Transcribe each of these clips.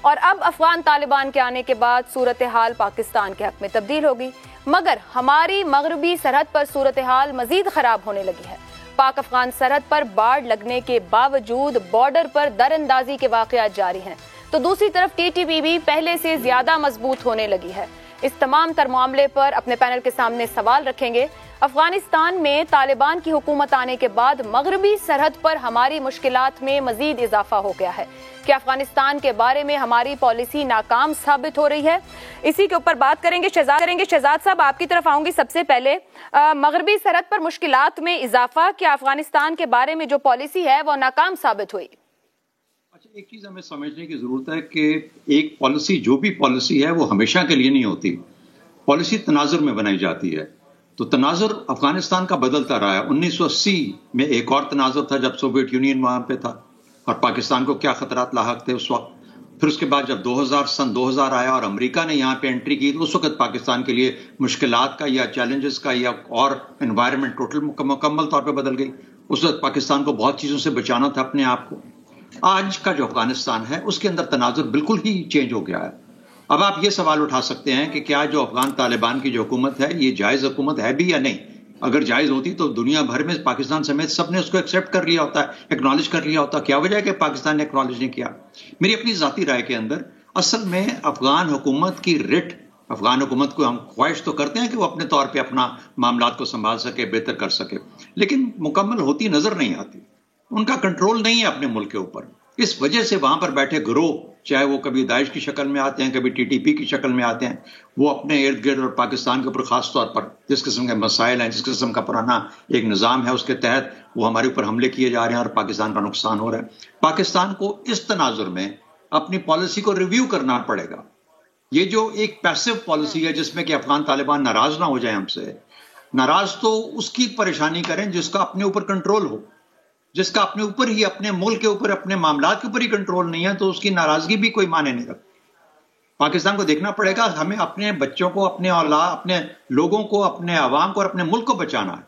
اور اب افغان طالبان کے آنے کے بعد صورتحال پاکستان کے حق میں تبدیل ہوگی، مگر ہماری مغربی سرحد پر صورتحال مزید خراب ہونے لگی ہے۔ پاک افغان سرحد پر باڑ لگنے کے باوجود بارڈر پر در اندازی کے واقعات جاری ہیں، تو دوسری طرف ٹی ٹی پی بھی پہلے سے زیادہ مضبوط ہونے لگی ہے۔ اس تمام تر معاملے پر اپنے پینل کے سامنے سوال رکھیں گے۔ افغانستان میں طالبان کی حکومت آنے کے بعد مغربی سرحد پر ہماری مشکلات میں مزید اضافہ ہو گیا ہے۔ کیا افغانستان کے بارے میں ہماری پالیسی ناکام ثابت ہو رہی ہے؟ اسی کے اوپر بات کریں گے۔ شہزاد صاحب، آپ کی طرف آؤں گی سب سے پہلے۔ مغربی سرحد پر مشکلات میں اضافہ، کیا افغانستان کے بارے میں جو پالیسی ہے وہ ناکام ثابت ہوئی؟ اچھا، ایک چیز ہمیں سمجھنے کی ضرورت ہے کہ ایک پالیسی، جو بھی پالیسی ہے وہ ہمیشہ کے لیے نہیں ہوتی۔ پالیسی تناظر میں بنائی جاتی ہے، تو تناظر افغانستان کا بدلتا رہا ہے۔ 1980 میں ایک اور تناظر تھا جب سوویت یونین وہاں پہ تھا اور پاکستان کو کیا خطرات لاحق تھے اس وقت۔ پھر اس کے بعد جب سن 2000 آیا اور امریکہ نے یہاں پہ انٹری کی، تو اس وقت پاکستان کے لیے مشکلات کا یا چیلنجز کا یا اور انوائرمنٹ ٹوٹل مکمل طور پہ بدل گئی۔ اس وقت پاکستان کو بہت چیزوں سے بچانا تھا اپنے آپ کو۔ آج کا جو افغانستان ہے اس کے اندر تناظر بالکل ہی چینج ہو گیا ہے۔ اب آپ یہ سوال اٹھا سکتے ہیں کہ کیا جو افغان طالبان کی جو حکومت ہے یہ جائز حکومت ہے بھی یا نہیں۔ اگر جائز ہوتی تو دنیا بھر میں پاکستان سمیت سب نے اس کو ایکسیپٹ کر لیا ہوتا ہے، ایکنالج کر لیا ہوتا۔ کیا وجہ ہے کہ پاکستان نے ایکنالج نہیں کیا؟ میری اپنی ذاتی رائے کے اندر اصل میں افغان حکومت کی افغان حکومت کو ہم خواہش تو کرتے ہیں کہ وہ اپنے طور پہ اپنا معاملات کو سنبھال سکے، بہتر کر سکے، لیکن مکمل ہوتی نظر نہیں آتی۔ ان کا کنٹرول نہیں ہے اپنے ملک کے اوپر۔ اس وجہ سے وہاں پر بیٹھے گروہ، چاہے وہ کبھی داعش کی شکل میں آتے ہیں، کبھی ٹی ٹی پی کی شکل میں آتے ہیں، وہ اپنے ارد گرد اور پاکستان کے اوپر خاص طور پر جس قسم کے مسائل ہیں، جس قسم کا پرانا ایک نظام ہے، اس کے تحت وہ ہمارے اوپر حملے کیے جا رہے ہیں اور پاکستان کا نقصان ہو رہا ہے۔ پاکستان کو اس تناظر میں اپنی پالیسی کو ریویو کرنا پڑے گا۔ یہ جو ایک پیسو پالیسی ہے جس میں کہ افغان طالبان ناراض نہ ہو جائیں ہم سے، ناراض تو اس کی پریشانی کریں جس کا اپنے اوپر کنٹرول ہو، جس کا اپنے اوپر ہی، اپنے ملک کے اوپر، اپنے معاملات کے اوپر ہی کنٹرول نہیں ہے، تو اس کی ناراضگی بھی کوئی معنی نہیں رکھتی۔ پاکستان کو دیکھنا پڑے گا، ہمیں اپنے بچوں کو، اپنے اولاد، اپنے لوگوں کو، اپنے عوام کو اور اپنے ملک کو بچانا ہے۔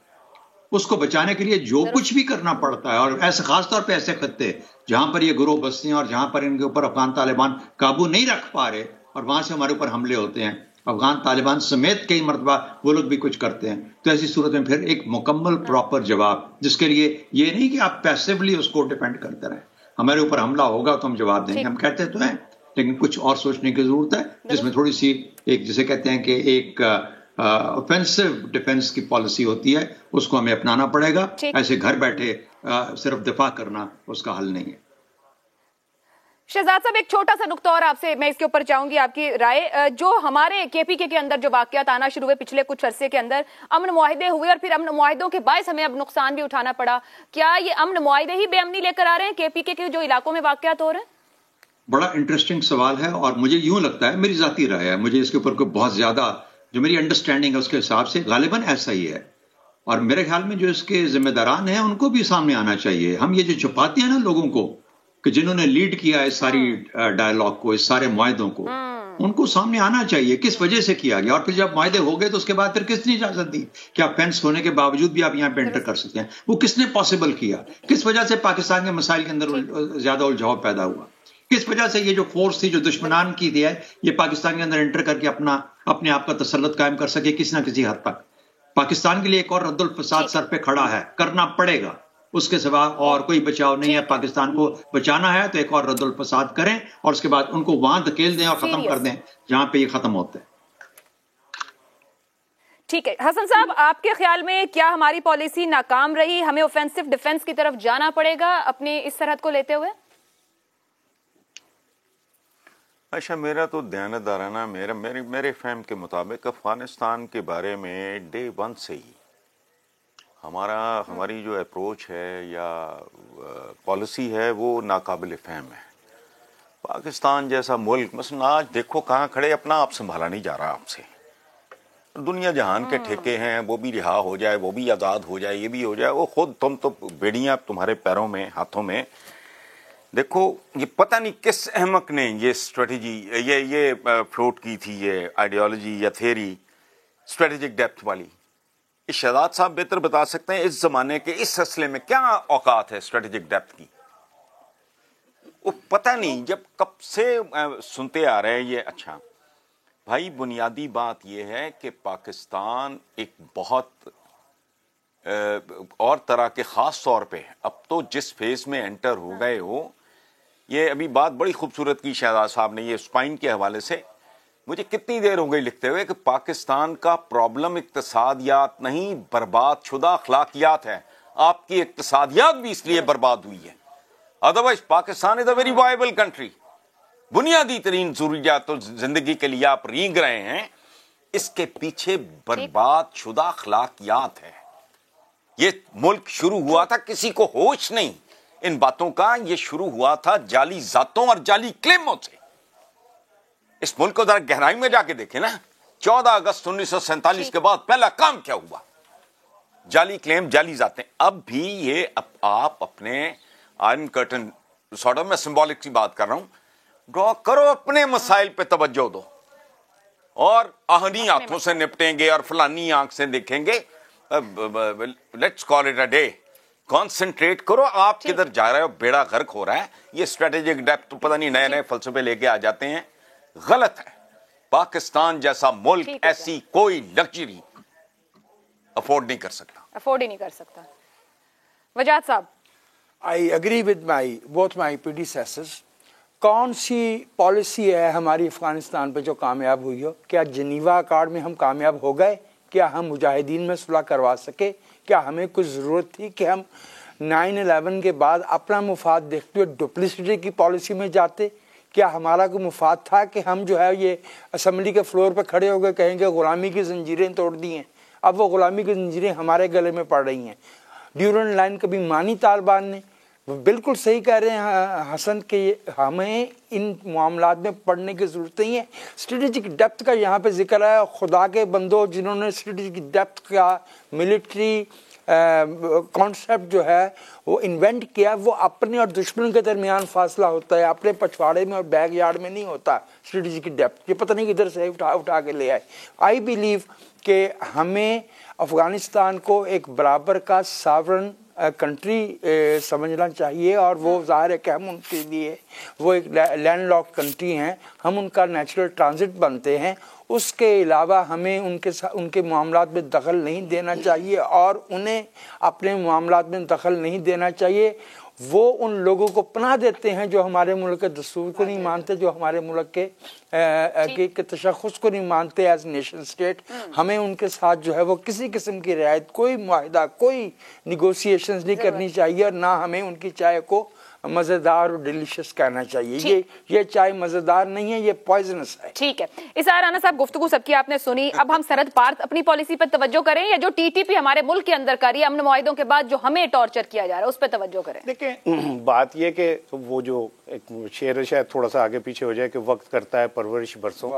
اس کو بچانے کے لیے جو کچھ بھی کرنا پڑتا ہے، اور ایسے خاص طور پہ ایسے خطے جہاں پر یہ گروہ بستے ہیں اور جہاں پر ان کے اوپر افغان طالبان قابو نہیں رکھ پا رہے اور وہاں سے ہمارے اوپر حملے ہوتے ہیں، افغان طالبان سمیت کئی مرتبہ وہ لوگ بھی کچھ کرتے ہیں، تو ایسی صورت میں پھر ایک مکمل پراپر جواب، جس کے لیے یہ نہیں کہ آپ پیسیولی اس کو ڈیپینڈ کرتے رہیں، ہمارے اوپر حملہ ہوگا تو ہم جواب دیں گے، ہم کہتے تو ہیں، لیکن کچھ اور سوچنے کی ضرورت ہے، جس میں تھوڑی سی ایک جسے کہتے ہیں کہ ایک اوفینسو ڈیفenس کی پالیسی ہوتی ہے، اس کو ہمیں اپنانا پڑے گا۔ ایسے گھر بیٹھے صرف دفاع کرنا اس کا حل نہیں ہے۔ شہزاد صاحب، ایک چھوٹا سا نقطہ اور آپ سے میں اس کے اوپر چاہوں گی آپ کی رائے۔ جو ہمارے کے پی کے اندر جو واقعات آنا شروع ہوئے پچھلے کچھ عرصے کے اندر، امن معاہدے ہوئے اور پھر امن معاہدوں کے باعث ہمیں اب نقصان بھی اٹھانا پڑا، کیا یہ امن معاہدے ہی بے امنی لے کر آ رہے ہیں کے پی کے جو علاقوں میں واقعات ہو رہے ہیں؟ بڑا انٹرسٹنگ سوال ہے، اور مجھے یوں لگتا ہے، میری ذاتی رائے ہے، مجھے اس کے اوپر کوئی بہت زیادہ جو میری انڈرسٹینڈنگ ہے اس کے حساب سے غالباً ایسا ہی ہے، اور میرے خیال میں جو اس کے ذمہ داران ہیں ان کو بھی سامنے آنا چاہیے۔ ہم یہ جو چھپاتے ہیں نا لوگوں کو، کہ جنہوں نے لیڈ کیا اس ساری ڈائلاگ کو، اس سارے معاہدوں کو، ان کو سامنے آنا چاہیے کس وجہ سے کیا گیا، اور پھر جب معاہدے ہو گئے تو اس کے بعد پھر کس نے اجازت دی کہ آپ فینس ہونے کے باوجود بھی آپ یہاں پہ انٹر کر سکتے ہیں؟ وہ کس نے پاسبل کیا؟ کس وجہ سے پاکستان کے مسائل کے اندر زیادہ الجھاؤ پیدا ہوا؟ کس وجہ سے یہ جو فورس تھی جو دشمنان کی تھی ہے، یہ پاکستان کے اندر انٹر کر کے اپنے آپ کا تسلط قائم کر سکے کسی نہ کسی حد تک؟ پاکستان کے لیے ایک اور رد الفساد سر پہ کھڑا ہے، کرنا پڑے گا، اس کے سوا اور کوئی بچاؤ نہیں ہے۔ پاکستان کو بچانا ہے تو ایک اور رد الفساد کریں، اور اس کے بعد ان کو وہاں دھکیل دیں اور ختم کر دیں جہاں پہ یہ ختم ہوتے ہیں۔ ٹھیک ہے حسن صاحب، آپ کے خیال میں کیا ہماری پالیسی ناکام رہی؟ ہمیں اوفینسو ڈیفنس کی طرف جانا پڑے گا اپنی اس سرحد کو لیتے ہوئے؟ اچھا، میرا تو دیانتدارانہ میرے فہم کے مطابق افغانستان کے بارے میں ڈے ون سے ہی ہماری جو اپروچ ہے یا پالیسی ہے وہ ناقابل فہم ہے۔ پاکستان جیسا ملک مثلا آج دیکھو کہاں کھڑے، اپنا آپ سنبھالا نہیں جا رہا آپ سے۔ دنیا جہان کے ٹھیکے ہیں، وہ بھی رہا ہو جائے، وہ بھی آزاد ہو جائے، یہ بھی ہو جائے، وہ خود تم تو بیڑیاں تمہارے پیروں میں، ہاتھوں میں۔ دیکھو یہ پتہ نہیں کس احمق نے یہ اسٹریٹجی یہ فلوٹ کی تھی، یہ آئیڈیالوجی یا تھیری اسٹریٹجک ڈیپتھ والی۔ شہزاد صاحب بہتر بتا سکتے ہیں اس زمانے کے اس سلسلے میں کیا اوقات ہے اسٹریٹجک ڈیپتھ کی؟ وہ پتہ نہیں جب کب سے سنتے آ رہے ہیں یہ. اچھا بھائی بنیادی بات یہ ہے کہ پاکستان ایک بہت اور طرح کے خاص طور پہ اب تو جس فیز میں انٹر ہو گئے ہو, یہ ابھی بات بڑی خوبصورت کی شہزاد صاحب نے یہ اسپائن کے حوالے سے. مجھے کتنی دیر ہو گئی لکھتے ہوئے کہ پاکستان کا پرابلم اقتصادیات نہیں برباد شدہ اخلاقیات ہے. آپ کی اقتصادیات بھی اس لیے برباد ہوئی ہے, otherwise Pakistan is a very viable country. بنیادی ترین ضروریات تو زندگی کے لیے آپ رینگ رہے ہیں, اس کے پیچھے برباد شدہ اخلاقیات ہے. یہ ملک شروع ہوا تھا کسی کو ہوش نہیں ان باتوں کا, یہ شروع ہوا تھا جعلی ذاتوں اور جعلی کلیموں سے. اس ملک کو ذرا گہرائی میں جا کے دیکھیں نا, 14 اگست 1947 کے بعد پہلا کام کیا ہوا؟ جعلی کلیم, جعلی ذاتیں. اب بھی یہ آپ اپنے آئرن کرٹن سارٹ آف, میں سمبولک سی بات کر رہا ہوں, ڈرا کرو, اپنے مسائل پہ توجہ دو اور آہنی ہاتھوں سے نپٹیں گے اور فلانی آنکھ سے دیکھیں گے. Let's call it a day. Concentrate کرو, آپ کدھر جا رہے ہو, بیڑا غرق ہو رہا ہے. یہ اسٹریٹجک ڈیپتھ پتہ نہیں نئے نئے فلسفے لے کے آ جاتے ہیں, غلط ہے. پاکستان جیسا ملک ایسی کوئی لگژری افورڈ نہیں کر سکتا, افورڈ ہی نہیں کر سکتا. وجاہت صاحب, I agree with both my predecessors. کون سی پالیسی ہے ہماری افغانستان پہ جو کامیاب ہوئی ہو؟ کیا جنیوا اکارڈ میں ہم کامیاب ہو گئے؟ کیا ہم مجاہدین میں صلح کروا سکے؟ کیا ہمیں کچھ ضرورت تھی کہ ہم 9/11 کے بعد اپنا مفاد دیکھتے ہوئے ڈپلسٹی کی پالیسی میں جاتے؟ کیا ہمارا کوئی مفاد تھا کہ ہم جو ہے یہ اسمبلی کے فلور پہ کھڑے ہو گئے کہیں گے غلامی کی زنجیریں توڑ دی ہیں؟ اب وہ غلامی کی زنجیریں ہمارے گلے میں پڑ رہی ہیں. ڈیورنڈ لائن کبھی مانی طالبان نے. بالکل صحیح کہہ رہے ہیں حسن کہ ہمیں ان معاملات میں پڑھنے کی ضرورت نہیں ہے. اسٹریٹجک ڈیپتھ کا یہاں پہ ذکر ہے. خدا کے بندوں جنہوں نے اسٹریٹجک ڈیپتھ کا ملٹری کانسیپٹ جو ہے وہ انوینٹ کیا, وہ اپنے اور دشمن کے درمیان فاصلہ ہوتا ہے, اپنے پچھواڑے میں اور بیک یارڈ میں نہیں ہوتا. اسٹریٹجک ڈیپتھ یہ پتہ نہیں کدھر سے اٹھا کے لے آئے. آئی بلیو کہ ہمیں افغانستان کو ایک برابر کا ساورن کنٹری سمجھنا چاہیے, اور وہ ظاہر ہے کہ ہم ان کے لیے وہ ایک لینڈ لاک کنٹری ہیں, ہم ان کا نیچرل ٹرانزٹ بنتے ہیں. اس کے علاوہ ہمیں ان کے معاملات میں دخل نہیں دینا چاہیے, اور انہیں اپنے معاملات میں دخل نہیں دینا چاہیے. وہ ان لوگوں کو پناہ دیتے ہیں جو ہمارے ملک کے دستور کو نہیں مانتے, جو ہمارے ملک کے تشخص کو نہیں مانتے ایز نیشن اسٹیٹ. ہمیں ان کے ساتھ جو ہے وہ کسی قسم کی رعایت, کوئی معاہدہ, کوئی نیگوسیشنز نہیں کرنی چاہیے, اور نہ ہمیں ان کی چائے کو مزیدار اور ڈیلیشس کہنا چاہیے. یہ چائے مزیدار نہیں ہے, یہ پوائزنس ہے. ٹھیک ہے. اسحاق رانا صاحب, گفتگو سب کی آپ نے سنی. اب ہم سرحد پار اپنی پالیسی پر توجہ کریں, یا جو ٹی ٹی پی ہمارے ملک کے اندر کر رہی ہے امن معاہدوں کے بعد جو ہمیں ٹارچر کیا جا رہا ہے اس پہ توجہ کریں؟ دیکھیں بات یہ کہ وہ جو ایک شعر شاید تھوڑا سا آگے پیچھے ہو جائے کہ وقت کرتا ہے پرورش برسوں,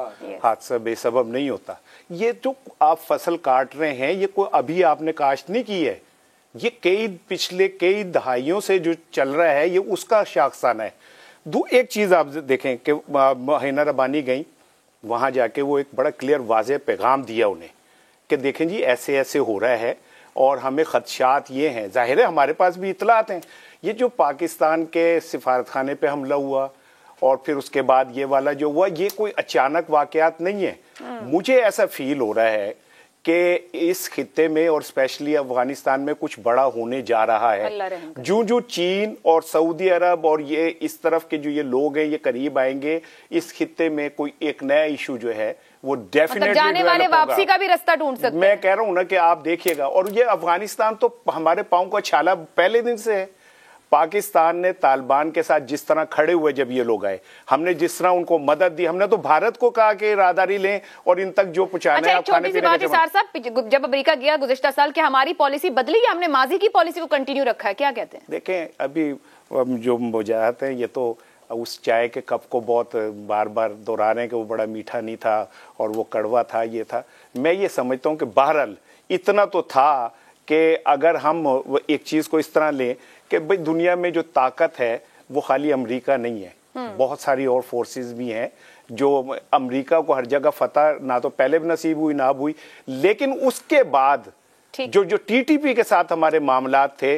حادثہ بے سبب نہیں ہوتا. یہ جو آپ فصل کاٹ رہے ہیں یہ کوئی ابھی آپ نے کاشت نہیں کی ہے, یہ پچھلے کئی دہائیوں سے جو چل رہا ہے یہ اس کا شاخسانہ ہے. ایک چیز آپ دیکھیں کہ مہینہ ربانی گئیں, وہاں جا کے وہ ایک بڑا کلیئر واضح پیغام دیا انہیں کہ دیکھیں جی ایسے ایسے ہو رہا ہے اور ہمیں خدشات یہ ہیں. ظاہر ہے ہمارے پاس بھی اطلاعات ہیں. یہ جو پاکستان کے سفارت خانے پہ حملہ ہوا اور پھر اس کے بعد یہ والا جو ہوا, یہ کوئی اچانک واقعات نہیں ہے. مجھے ایسا فیل ہو رہا ہے کہ اس خطے میں اور اسپیشلی افغانستان میں کچھ بڑا ہونے جا رہا ہے. جو چین اور سعودی عرب اور یہ اس طرف کے جو یہ لوگ ہیں یہ قریب آئیں گے, اس خطے میں کوئی ایک نیا ایشو جو ہے وہ ڈیفینیٹلی جانے والے واپسی کا بھی راستہ ڈھونڈ سکتے ہیں. میں کہہ رہا ہوں نا کہ آپ دیکھیے گا, اور یہ افغانستان تو ہمارے پاؤں کا چھالا پہلے دن سے ہے. پاکستان نے طالبان کے ساتھ جس طرح کھڑے ہوئے جب یہ لوگ آئے, ہم نے جس طرح ان کو مدد دی, ہم نے تو بھارت کو کہا کہ راہداری لیں اور ان تک جو پہنچانا ہے. چھوٹی سی بات ہے صاحب, جب امریکہ گیا گزشتہ سال کہ ہماری پالیسی بدلی یا ہم نے ماضی کی پالیسی کو کنٹینیو رکھا ہے, کیا کہتے ہیں؟ دیکھیں ابھی جو وجاہت ہیں یہ تو اس چائے کے کپ کو بہت بار بار دہرا رہے ہیں کہ وہ بڑا میٹھا نہیں تھا اور وہ کڑوا تھا, یہ تھا. میں یہ سمجھتا ہوں کہ بہرحال اتنا تو تھا کہ اگر ہم ایک چیز کو اس طرح لیں کہ بھئی دنیا میں جو طاقت ہے وہ خالی امریکہ نہیں ہے, بہت ساری اور فورسز بھی ہیں جو امریکہ کو ہر جگہ فتح نہ تو پہلے بھی نصیب ہوئی نہ ہوئی, لیکن اس کے بعد جو ٹی ٹی پی کے ساتھ ہمارے معاملات تھے